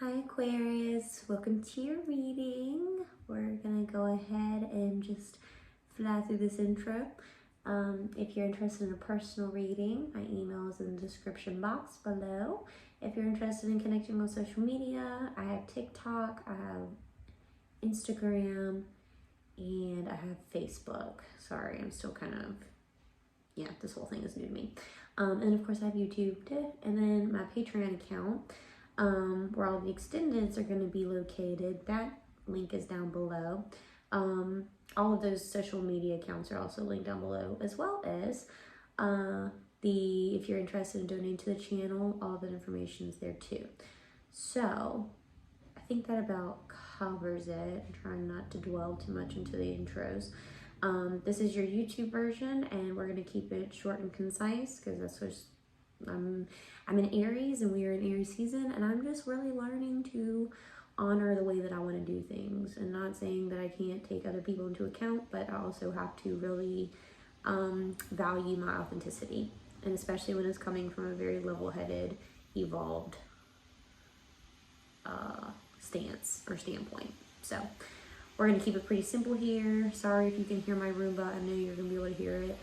Hi Aquarius, welcome to your reading. We're gonna go ahead and just fly through this intro. If you're interested in a personal reading, my email is in the description box below. If you're interested in connecting on social media, I have TikTok, I have Instagram, and I have Facebook. Sorry, I'm still kind of, this whole thing is new to me. And of course I have YouTube too, and then my Patreon account. Where all the extendeds are going to be located. That link is down below. All of those social media accounts are also linked down below, as well as if you're interested in donating to the channel, all of that information is there too. So I think that about covers it. I'm trying not to dwell too much into the intros. This is your YouTube version, and we're going to keep it short and concise because that's what I'm in Aries, and we are in Aries season, and I'm just really learning to honor the way that I want to do things, and not saying that I can't take other people into account, but I also have to really value my authenticity, and especially when it's coming from a very level-headed, evolved stance or standpoint. So we're going to keep it pretty simple here. Sorry if you can hear my Roomba. I know you're going to be able to hear it.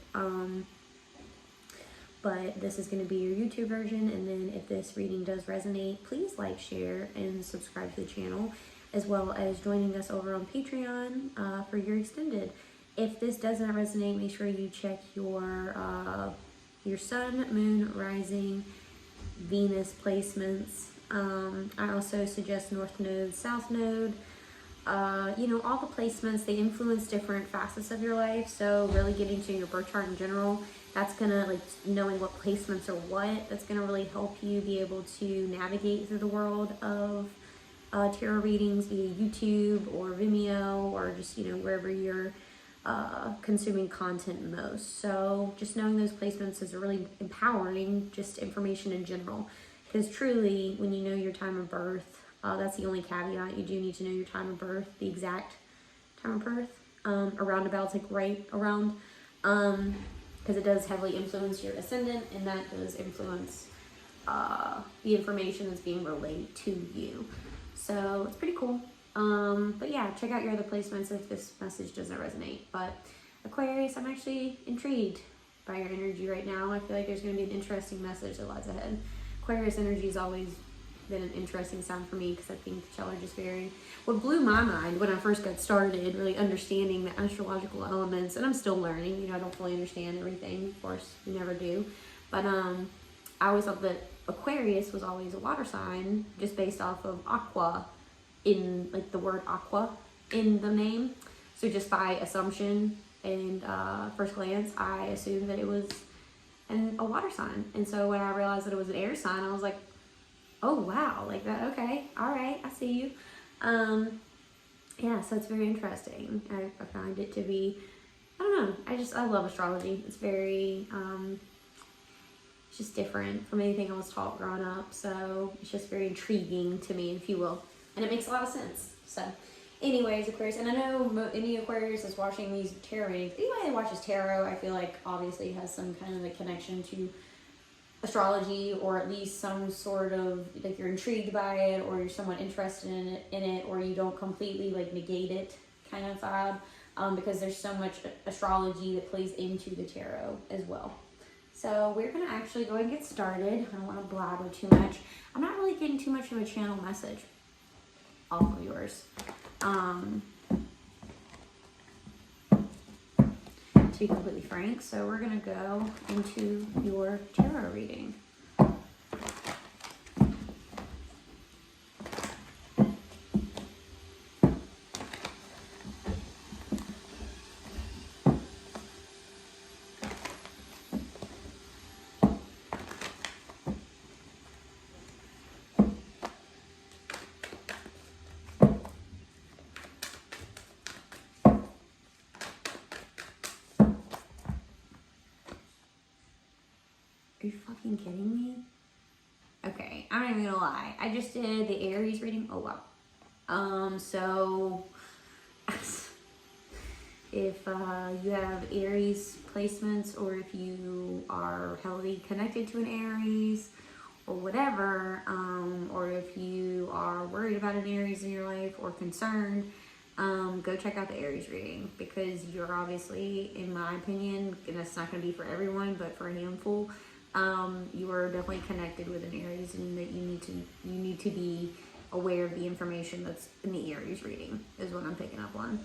But this is going to be your YouTube version, and then if this reading does resonate, please like, share, and subscribe to the channel, as well as joining us over on Patreon for your extended. If this doesn't resonate, make sure you check your sun, moon, rising, Venus placements. I also suggest North Node, South Node. All the placements, they influence different facets of your life, so really getting to your birth chart in general, that's gonna, knowing what placements are what, that's gonna really help you be able to navigate through the world of tarot readings via YouTube or Vimeo, or just, wherever you're consuming content most. So just knowing those placements is really empowering, just information in general, because truly, when you know your time of birth, that's the only caveat. You do need to know your time of birth, the exact time of birth, around about, right around, because it does heavily influence your ascendant, and that does influence the information that's being relayed to you. So it's pretty cool. But yeah, check out your other placements if this message doesn't resonate. But Aquarius, I'm actually intrigued by your energy right now. I feel like there's going to be an interesting message that lies ahead. Aquarius energy has always been an interesting sign for me, because I think y'all are just what blew my mind when I first got started, really understanding the astrological elements, and I'm still learning, I don't fully understand everything, of course, you never do, but I always thought that Aquarius was always a water sign, just based off of aqua, in the word aqua in the name. So just by assumption and first glance, I assumed that it was a water sign. And so when I realized that it was an air sign, I was like, oh wow, like that, okay, all right, I see you. So it's very interesting. I find it to be, I don't know, I love astrology. It's very, it's just different from anything I was taught growing up, so it's just very intriguing to me, if you will, and it makes a lot of sense. So anyways, Aquarius, and I know any Aquarius that's watching these tarot readings, anybody that watches tarot, I feel like obviously has some kind of a connection to astrology, or at least some sort of, you're intrigued by it, or you're somewhat interested in it, or you don't completely negate it kind of vibe, because there's so much astrology that plays into the tarot as well. So we're gonna actually go and get started. I don't want to blabber too much. I'm not really getting too much of a channel message off of yours. To be completely frank, so we're gonna go into your tarot reading. Are you fucking kidding me? Okay, I'm not even gonna lie. I just did the Aries reading. Oh wow. So if you have Aries placements, or if you are heavily connected to an Aries, or whatever, or if you are worried about an Aries in your life or concerned, go check out the Aries reading, because you're obviously, in my opinion, and it's not going to be for everyone, but for a handful, you are definitely connected with an Aries, and that you need to be aware of the information that's in the Aries reading, is what I'm picking up on.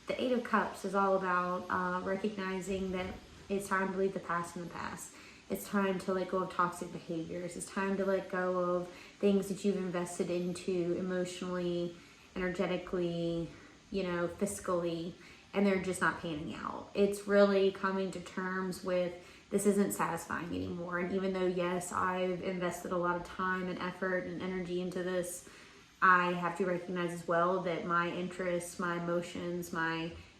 The Eight of Cups is all about recognizing that it's time to leave the past in the past. It's time to let go of toxic behaviors. It's time to let go of things that you've invested into emotionally, energetically, fiscally, and they're just not panning out. It's really coming to terms with, this isn't satisfying anymore. And even though, yes, I've invested a lot of time and effort and energy into this, I have to recognize as well that my interests, my emotions,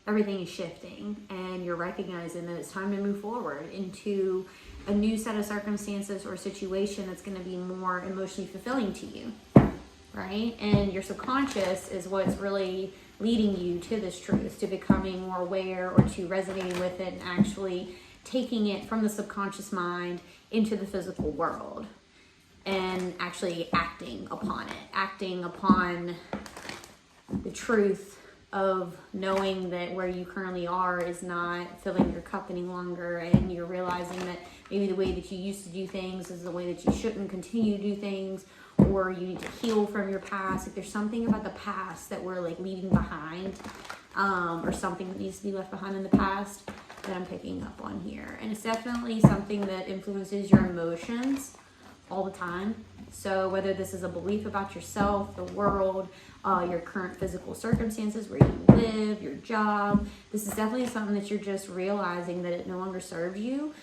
everything is shifting, and you're recognizing that it's time to move forward into a new set of circumstances or situation that's going to be more emotionally fulfilling to you, right? And your subconscious is what's really leading you to this truth, to becoming more aware, or to resonating with it and actually taking it from the subconscious mind into the physical world and actually acting upon the truth of knowing that where you currently are is not filling your cup any longer, and you're realizing that maybe the way that you used to do things is the way that you shouldn't continue to do things, or you need to heal from your past. If there's something about the past that we're like leaving behind, or something that needs to be left behind in the past, that I'm picking up on here. And it's definitely something that influences your emotions all the time. So whether this is a belief about yourself, the world, your current physical circumstances, where you live, your job, this is definitely something that you're just realizing that it no longer serves you.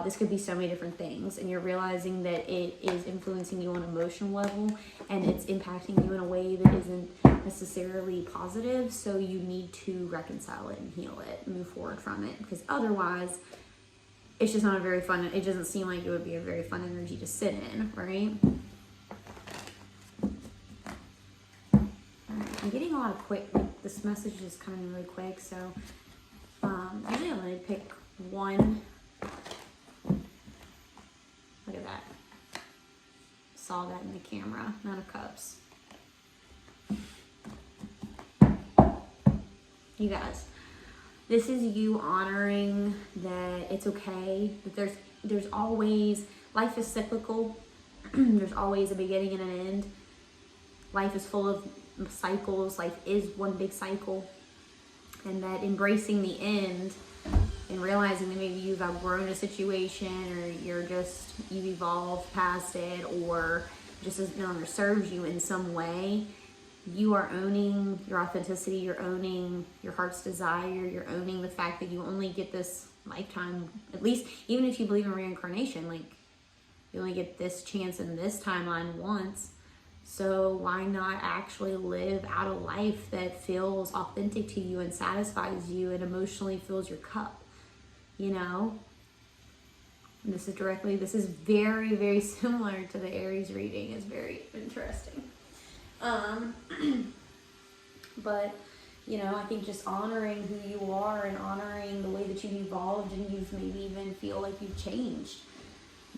This could be so many different things, and you're realizing that it is influencing you on an emotional level, and it's impacting you in a way that isn't necessarily positive. So you need to reconcile it and heal it, move forward from it, because otherwise it's just not a very fun, it doesn't seem like it would be a very fun energy to sit in, right? Alright, I'm getting a lot of quick, this message is coming really quick, so usually I'm going to pick one. Look at that. Saw that in the camera. Nine of Cups. You guys, this is you honoring that it's okay, that there's always, life is cyclical. There's always a beginning and an end. Life is full of cycles. Life is one big cycle. And that embracing the end and realizing that maybe you've outgrown a situation, or you've evolved past it, or just as no longer serves you in some way, you are owning your authenticity, you're owning your heart's desire, you're owning the fact that you only get this lifetime, at least, even if you believe in reincarnation, like, you only get this chance in this timeline once. So why not actually live out a life that feels authentic to you and satisfies you and emotionally fills your cup? And this is very, very similar to the Aries reading. It's very interesting. But, I think just honoring who you are and honoring the way that you've evolved, and you've maybe even feel like you've changed,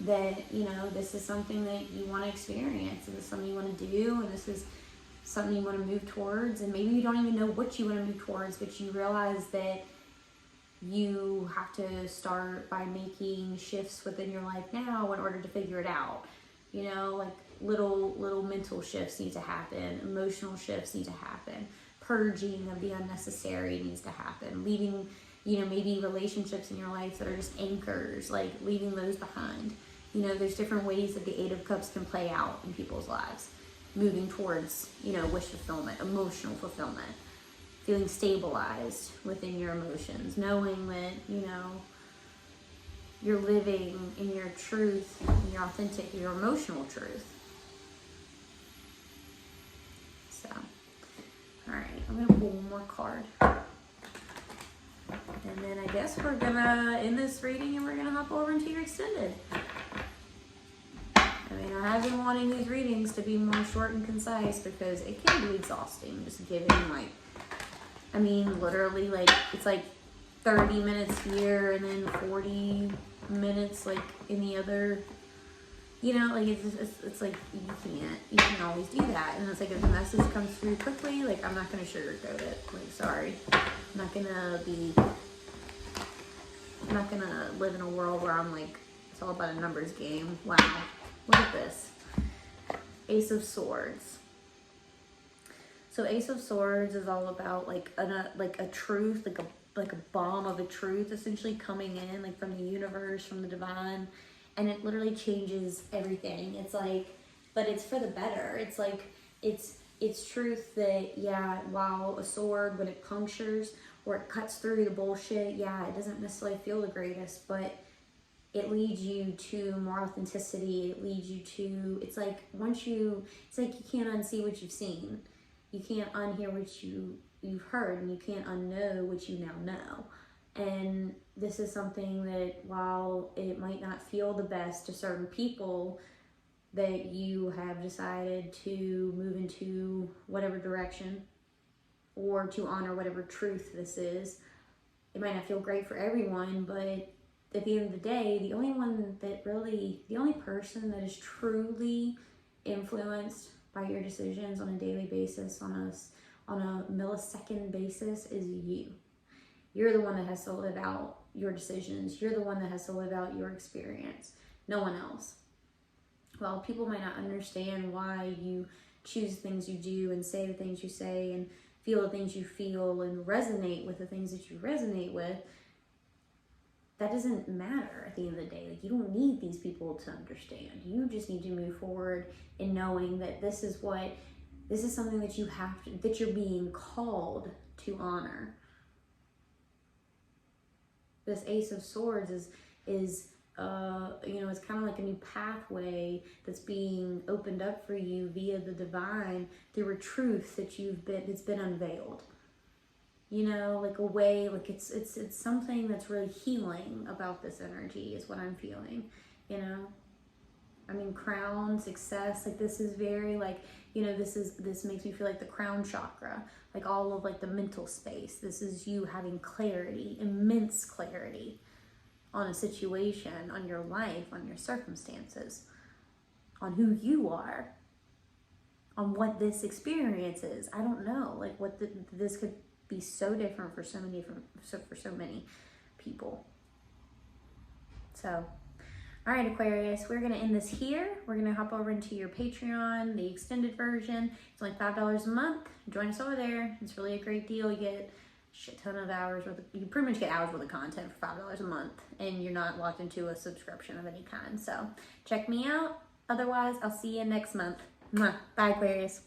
that, this is something that you want to experience, and this is something you want to do, and this is something you want to move towards, and maybe you don't even know what you want to move towards, but you realize that you have to start by making shifts within your life now in order to figure it out. Like little mental shifts need to happen, emotional shifts need to happen, purging of the unnecessary needs to happen, leaving, maybe relationships in your life that are just anchors, like leaving those behind. There's different ways that the Eight of Cups can play out in people's lives, moving towards, wish fulfillment, emotional fulfillment, feeling stabilized within your emotions, knowing that, you're living in your truth, in your authentic, your emotional truth. So, all right, I'm gonna pull one more card. And then I guess we're gonna end this reading and we're gonna hop over into your extended. I have been wanting these readings to be more short and concise because it can be exhausting just giving literally it's like 30 minutes here and then 40 minutes like any other You know, like it's like you can always do that. And it's like if the message comes through quickly, like I'm not gonna sugarcoat it. Like sorry, I'm not gonna live in a world where I'm like it's all about a numbers game. Wow, look at this, Ace of Swords. So Ace of Swords is all about like a truth, like a bomb of a truth essentially coming in like from the universe, from the divine. And it literally changes everything. It's like, but it's for the better. It's like, it's truth that, yeah, while a sword, when it punctures or it cuts through the bullshit, yeah, it doesn't necessarily feel the greatest, but it leads you to more authenticity. It leads you to, it's like it's like you can't unsee what you've seen. You can't unhear what you've heard, and you can't unknow what you now know. And this is something that while it might not feel the best to certain people, that you have decided to move into whatever direction or to honor whatever truth this is. It might not feel great for everyone, but at the end of the day, the only person that is truly influenced by your decisions on a daily basis, on a millisecond basis, is you. You're the one that has to live out your decisions. You're the one that has to live out your experience. No one else. Well, people might not understand why you choose the things you do and say the things you say and feel the things you feel and resonate with the things that you resonate with. That doesn't matter at the end of the day. Like, you don't need these people to understand. You just need to move forward in knowing that this is something that that you're being called to honor. This Ace of Swords is it's kind of like a new pathway that's being opened up for you via the divine through a truth that's been unveiled. You know, like a way, like it's something that's really healing about this energy is what I'm feeling, you know? I mean, crown, success, like this is very like, you know, this makes me feel like the crown chakra, like all of like the mental space. This is you having clarity, immense clarity on a situation, on your life, on your circumstances, on who you are, on what this experience is. I don't know, like this could be so different for so many people. So, all right, Aquarius, we're going to end this here. We're going to hop over into your Patreon, the extended version. It's only $5 a month. Join us over there. It's really a great deal. You get a shit ton of hours you pretty much get hours worth of content for $5 a month, and you're not locked into a subscription of any kind. So check me out. Otherwise, I'll see you next month. Bye, Aquarius.